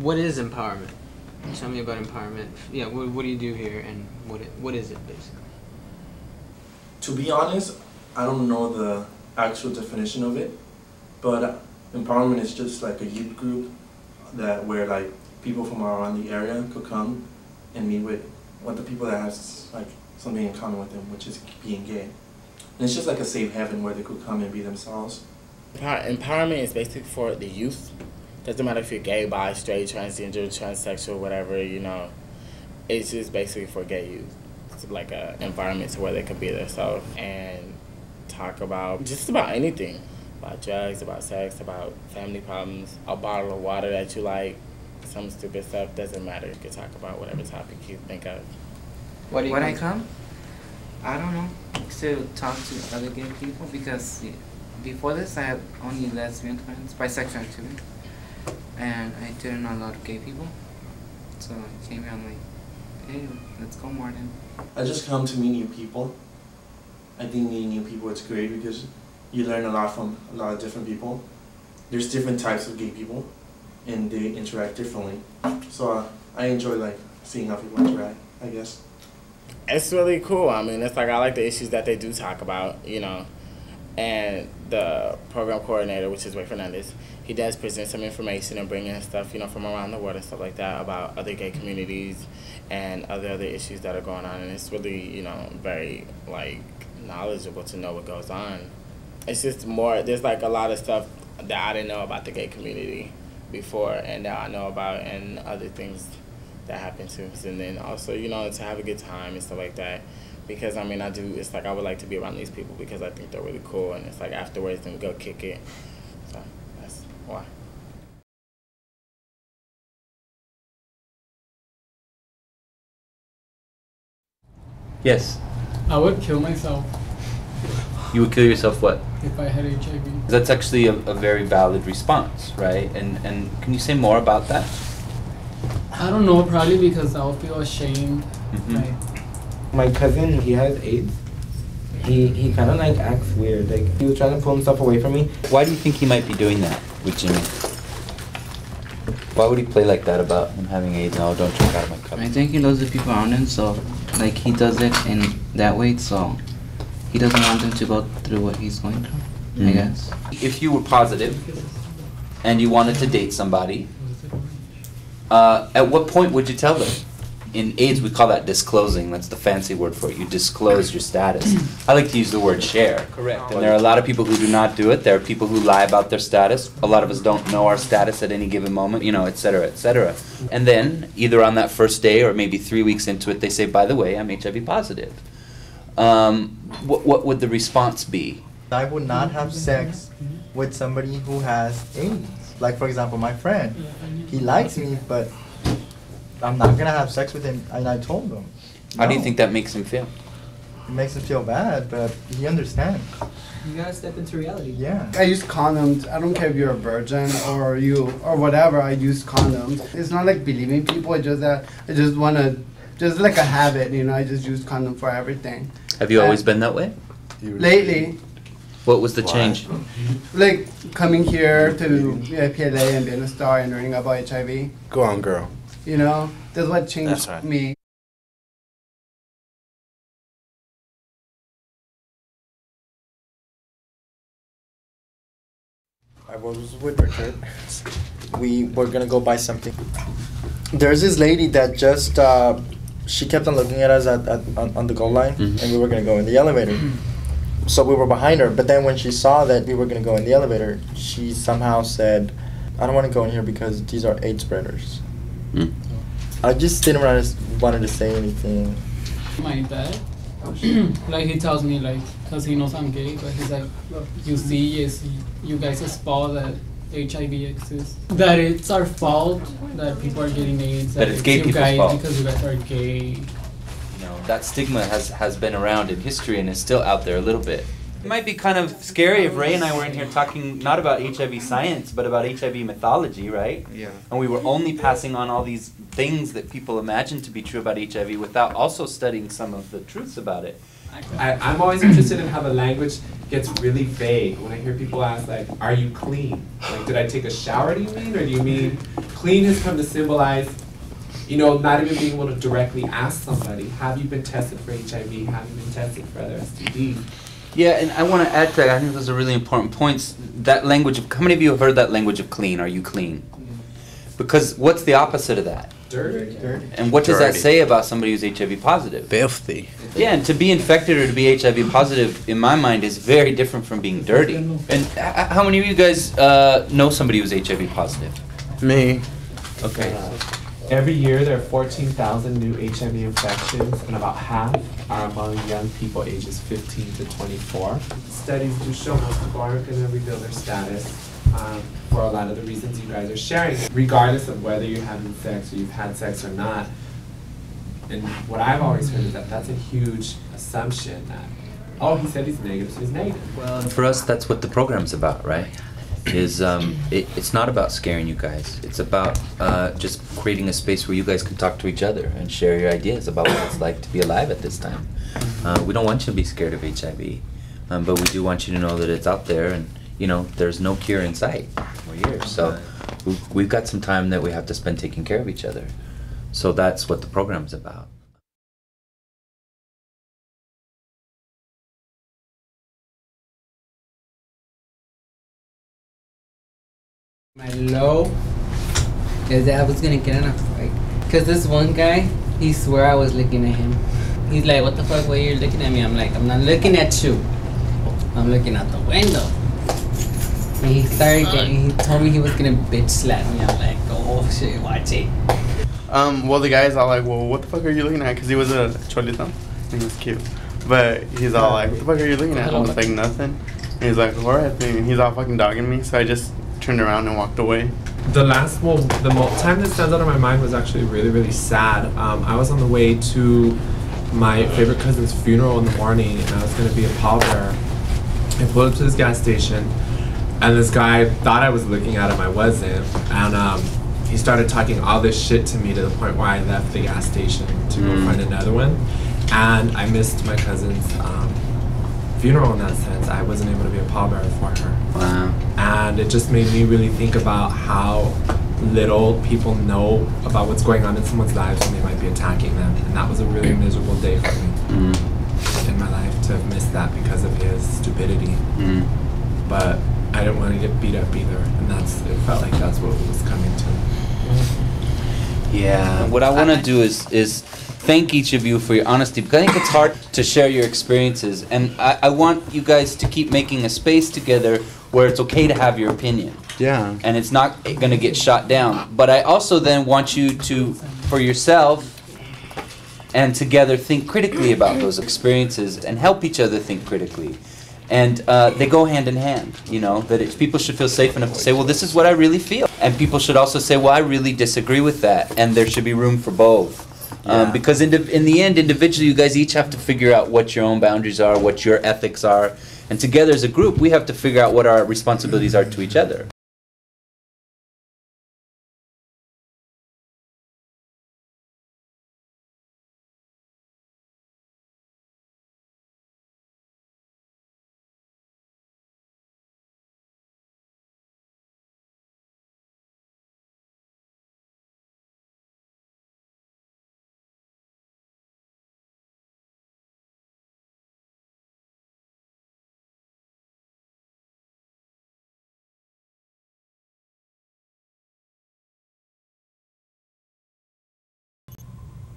What is empowerment? Tell me about empowerment. Yeah, what do you do here, and what is it basically? To be honest, I don't know the actual definition of it, but empowerment is just like a youth group where like people from around the area could come and meet with the people that has like something in common with them, which is being gay. And it's just like a safe haven where they could come and be themselves. Empowerment is basically for the youth. Doesn't matter if you're gay, bi, straight, transgender, transsexual, whatever, you know. It's just basically for gay youth. It's like an environment where they can be themselves and talk about just about anything. About drugs, about sex, about family problems, a bottle of water that you like, some stupid stuff, doesn't matter. You can talk about whatever topic you think of. When I come, I don't know, to talk to other gay people because before this I had only lesbian friends, bisexual too. And I didn't know a lot of gay people, so I came here and I'm like, hey, let's go more then. I just come to meet new people. I think meeting new people is great because you learn a lot from a lot of different people. There's different types of gay people, and they interact differently. So I enjoy like seeing how people interact, I guess. It's really cool. I mean, it's like I like the issues that they do talk about, you know. And the program coordinator, which is Ray Fernandez, he does present some information and bring in stuff, you know, from around the world and stuff like that about other gay communities and other issues that are going on. And it's really, you know, very, like, knowledgeable to know what goes on. It's just more, there's, like, a lot of stuff that I didn't know about the gay community before and that I know about and other things that happen too. And then also, you know, to have a good time and stuff like that. Because, I mean, it's like I would like to be around these people because I think they're really cool. And it's like afterwards, then we go kick it. So that's why. Yes. I would kill myself. You would kill yourself what? If I had HIV. That's actually a very valid response, right? And can you say more about that? I don't know, probably because I'll feel ashamed. Mm-hmm. My cousin, he has AIDS. He kind of like acts weird. Like he was trying to pull himself away from me. Why do you think he might be doing that with Jimmy? Why would he play like that about him having AIDS? No, don't drink out of my cup. I think he loves the people around him, so like he does it in that way, so he doesn't want them to go through what he's going through, I guess. If you were positive and you wanted to date somebody, at what point would you tell them? In AIDS, we call that disclosing. That's the fancy word for it. You disclose your status. I like to use the word share. Correct. And there are a lot of people who do not do it. There are people who lie about their status. A lot of us don't know our status at any given moment, you know, et cetera, et cetera. And then, either on that first day or maybe 3 weeks into it, they say, by the way, I'm HIV positive. What would the response be? I would not have sex with somebody who has AIDS. Like, for example, my friend. He likes me, but I'm not going to have sex with him, and I told him. How do you think that makes him feel? It makes him feel bad, but he understands. You gotta step into reality. Yeah. I use condoms. I don't care if you're a virgin or whatever, I use condoms. It's not like believing people, it's just that I just want to, just like a habit, you know, I just use condom for everything. Have you always been that way? Lately. What was the change? Like coming here to APLA and being a star and learning about HIV. Go on, girl. You know, that's what changed me. I was with Richard. We were gonna go buy something. There's this lady that just, she kept on looking at us on the goal line, and we were gonna go in the elevator. So we were behind her, but then when she saw that we were gonna go in the elevator, she somehow said, I don't wanna go in here because these are AIDS spreaders. I just didn't want to say anything. My dad, like he tells me like, cause he knows I'm gay, but he's like, look, you see, you guys' fault that HIV exists. That it's our fault that people are getting AIDS. That it's gay people's fault. Because you guys are gay. You know, that stigma has been around in history and is still out there a little bit. It might be kind of scary if Ray and I were in here talking not about HIV science, but about HIV mythology, right? Yeah. And we were only passing on all these things that people imagine to be true about HIV without also studying some of the truths about it. I'm always interested in how the language gets really vague when I hear people ask, like, are you clean? Like, did I take a shower, do you mean? Or do you mean clean has come to symbolize, you know, not even being able to directly ask somebody, have you been tested for HIV? Have you been tested for other STDs? Yeah, and I want to add to that, I think those are really important points. That language of, how many of you have heard that language of clean? Are you clean? Because what's the opposite of that? Dirty. And what does that say about somebody who's HIV positive? Filthy. Yeah, and to be infected or to be HIV positive, in my mind, is very different from being dirty. And how many of you guys know somebody who's HIV positive? Me. Okay. Every year there are 14,000 new HIV infections, and about half are among young people ages 15 to 24. Studies do show most people aren't going to reveal their status for a lot of the reasons you guys are sharing, regardless of whether you're having sex or you've had sex or not. And what I've always heard is that that's a huge assumption that, oh, he said he's negative, so he's negative. Well, and for us, that's what the program's about, right? Is it's not about scaring you guys. It's about just creating a space where you guys can talk to each other and share your ideas about what it's like to be alive at this time. We don't want you to be scared of HIV, but we do want you to know that it's out there, and you know there's no cure in sight. We're here, so we've got some time that we have to spend taking care of each other. So that's what the program's about. My low is that I was gonna get in a fight. Cause this one guy, he swear I was looking at him. He's like, what the fuck, why you're looking at me? I'm like, I'm not looking at you. I'm looking out the window. And he started getting, he told me he was gonna bitch slap me. I'm like, oh shit, watch it. Well, the guy's all like, well, what the fuck are you looking at? Because he was a cholito, and he was cute. But he's all like, what the fuck are you looking at? I was like, nothing. And he's like, alright, and he's all fucking dogging me, so I just turned around and walked away. The last, time that stands out in my mind was actually really, really sad. I was on the way to my favorite cousin's funeral in the morning, and I was going to be a pallbearer. I pulled up to this gas station, and this guy thought I was looking at him. I wasn't, and he started talking all this shit to me to the point where I left the gas station to go find another one, and I missed my cousin's funeral in that sense. I wasn't able to be a pallbearer for her. Wow. And it just made me really think about how little people know about what's going on in someone's lives when they might be attacking them. And that was a really miserable day for me in my life to have missed that because of his stupidity. But I didn't want to get beat up either, and it felt like that's what it was coming to. Yeah, what I want to do is thank each of you for your honesty, because I think it's hard to share your experiences, and I want you guys to keep making a space together where it's okay to have your opinion. Yeah. And it's not going to get shot down. But I also then want you to, for yourself and together, think critically about those experiences and help each other think critically. And they go hand in hand, you know, that people should feel safe enough to say, well, this is what I really feel. And people should also say, well, I really disagree with that. And there should be room for both. Because in the end, individually, you guys each have to figure out what your own boundaries are, what your ethics are. And together as a group, we have to figure out what our responsibilities are to each other.